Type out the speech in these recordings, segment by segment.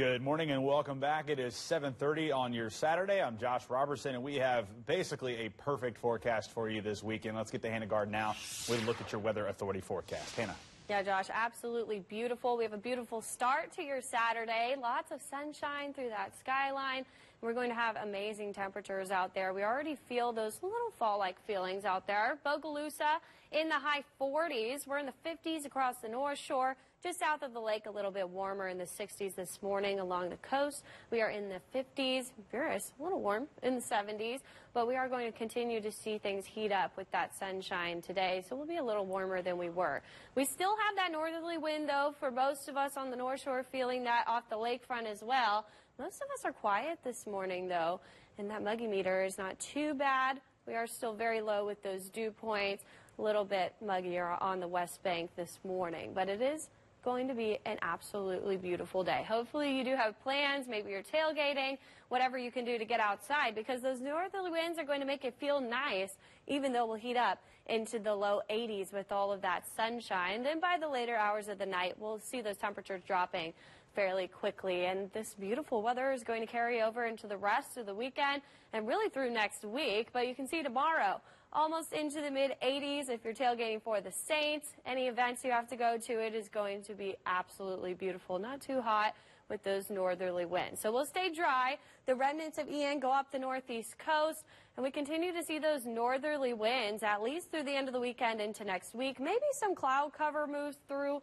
Good morning and welcome back. It is 7:30 on your Saturday. I'm Josh Robertson, and we have basically a perfect forecast for you this weekend. Let's get to Hannah Gard now with a look at your Weather Authority forecast. Hannah. Yeah, Josh, absolutely beautiful. We have a beautiful start to your Saturday. Lots of sunshine through that skyline. We're going to have amazing temperatures out there. We already feel those little fall-like feelings out there. Bogalusa in the high 40s. We're in the 50s across the North Shore. Just south of the lake, a little bit warmer in the 60s this morning along the coast. We are in the 50s. It's a little warm in the 70s, but we are going to continue to see things heat up with that sunshine today, so we'll be a little warmer than we were. We still have that northerly wind, though, for most of us on the North Shore, feeling that off the lakefront as well. Most of us are quiet this morning, though, and that muggy meter is not too bad. We are still very low with those dew points, a little bit muggier on the west bank this morning, but it is going to be an absolutely beautiful day. Hopefully you do have plans, maybe you're tailgating, whatever you can do to get outside, because those northerly winds are going to make it feel nice, even though we'll heat up into the low 80s with all of that sunshine. Then by the later hours of the night, we'll see those temperatures dropping fairly quickly, and this beautiful weather is going to carry over into the rest of the weekend and really through next week. But you can see tomorrow almost into the mid-80s if you're tailgating for the Saints. Any events you have to go to, it is going to be absolutely beautiful. Not too hot with those northerly winds. So we'll stay dry. The remnants of Ian go up the northeast coast, and we continue to see those northerly winds at least through the end of the weekend into next week. Maybe some cloud cover moves through.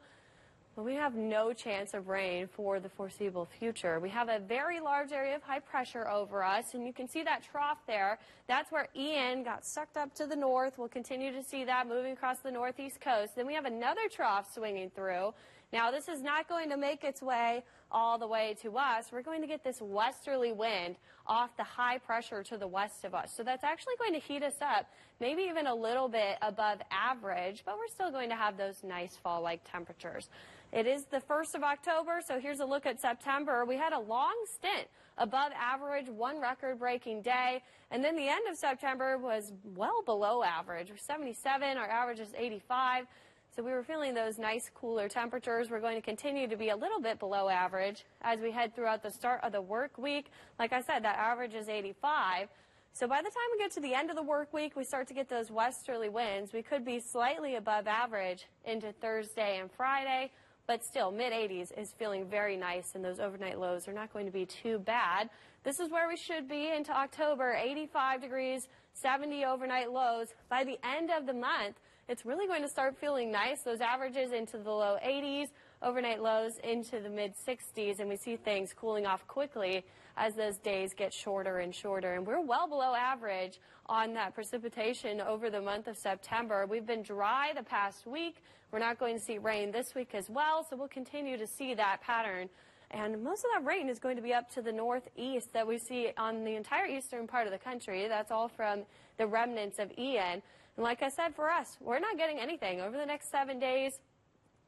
We have no chance of rain for the foreseeable future. We have a very large area of high pressure over us, and you can see that trough there. That's where Ian got sucked up to the north. We'll continue to see that moving across the northeast coast. Then we have another trough swinging through. Now, this is not going to make its way all the way to us. We're going to get this westerly wind off the high pressure to the west of us. So that's actually going to heat us up, maybe even a little bit above average, but we're still going to have those nice fall-like temperatures. It is the 1st of October, so here's a look at September. We had a long stint above average, one record-breaking day, and then the end of September was well below average. We're 77, our average is 85. So we were feeling those nice cooler temperatures. We're going to continue to be a little bit below average as we head throughout the start of the work week. Like I said, that average is 85. So by the time we get to the end of the work week, we start to get those westerly winds. We could be slightly above average into Thursday and Friday, but still mid-80s is feeling very nice, and those overnight lows are not going to be too bad. This is where we should be into October, 85 degrees, 70 overnight lows. By the end of the month, it's really going to start feeling nice. Those averages into the low 80s, overnight lows into the mid-60s, and we see things cooling off quickly as those days get shorter and shorter. And we're well below average on that precipitation over the month of September. We've been dry the past week. We're not going to see rain this week as well, so we'll continue to see that pattern. And most of that rain is going to be up to the northeast that we see on the entire eastern part of the country. That's all from the remnants of Ian. And like I said, for us, we're not getting anything. Over the next 7 days,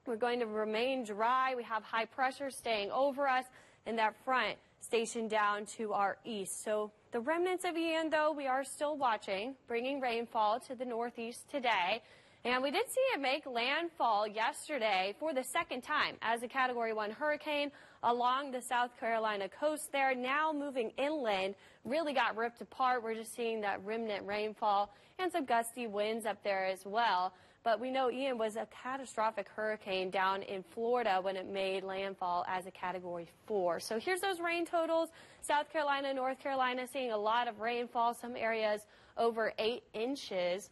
we're going to remain dry. We have high pressure staying over us, and that front stationed down to our east. So the remnants of Ian, though, we are still watching, bringing rainfall to the northeast today. And we did see it make landfall yesterday for the second time as a Category 1 hurricane along the South Carolina coast there. Now moving inland, really got ripped apart. We're just seeing that remnant rainfall and some gusty winds up there as well. But we know Ian was a catastrophic hurricane down in Florida when it made landfall as a Category 4. So here's those rain totals. South Carolina, North Carolina seeing a lot of rainfall, some areas over 8 inches.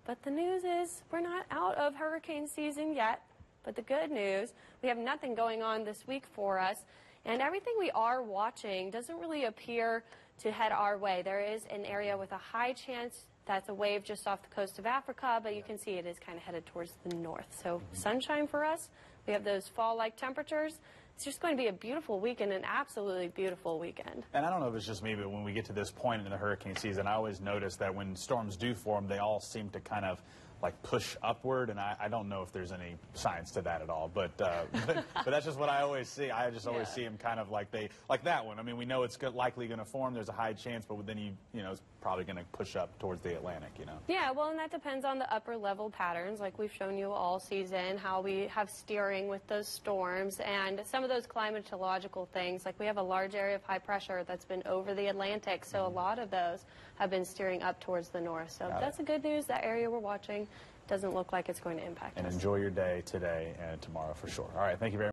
But the news is we're not out of hurricane season yet. But the good news, we have nothing going on this week for us. And everything we are watching doesn't really appear to head our way. There is an area with a high chance that's a wave just off the coast of Africa, but you can see it is kind of headed towards the north. So sunshine for us. We have those fall-like temperatures. It's just going to be a beautiful weekend, an absolutely beautiful weekend. And I don't know if it's just me, but when we get to this point in the hurricane season, I always notice that when storms do form, they all seem to kind of like push upward, and I don't know if there's any science to that at all, but that's just what I always see. I just always see them kind of like that one. I mean, we know it's likely going to form. There's a high chance, but then you know, probably going to push up towards the Atlantic, you know. Yeah, well, and that depends on the upper level patterns, like we've shown you all season, how we have steering with those storms, and some of those climatological things, like we have a large area of high pressure that's been over the Atlantic, so a lot of those have been steering up towards the north. So that's the good news. That area we're watching doesn't look like it's going to impact us. And enjoy your day today and tomorrow for sure. All right, thank you very much.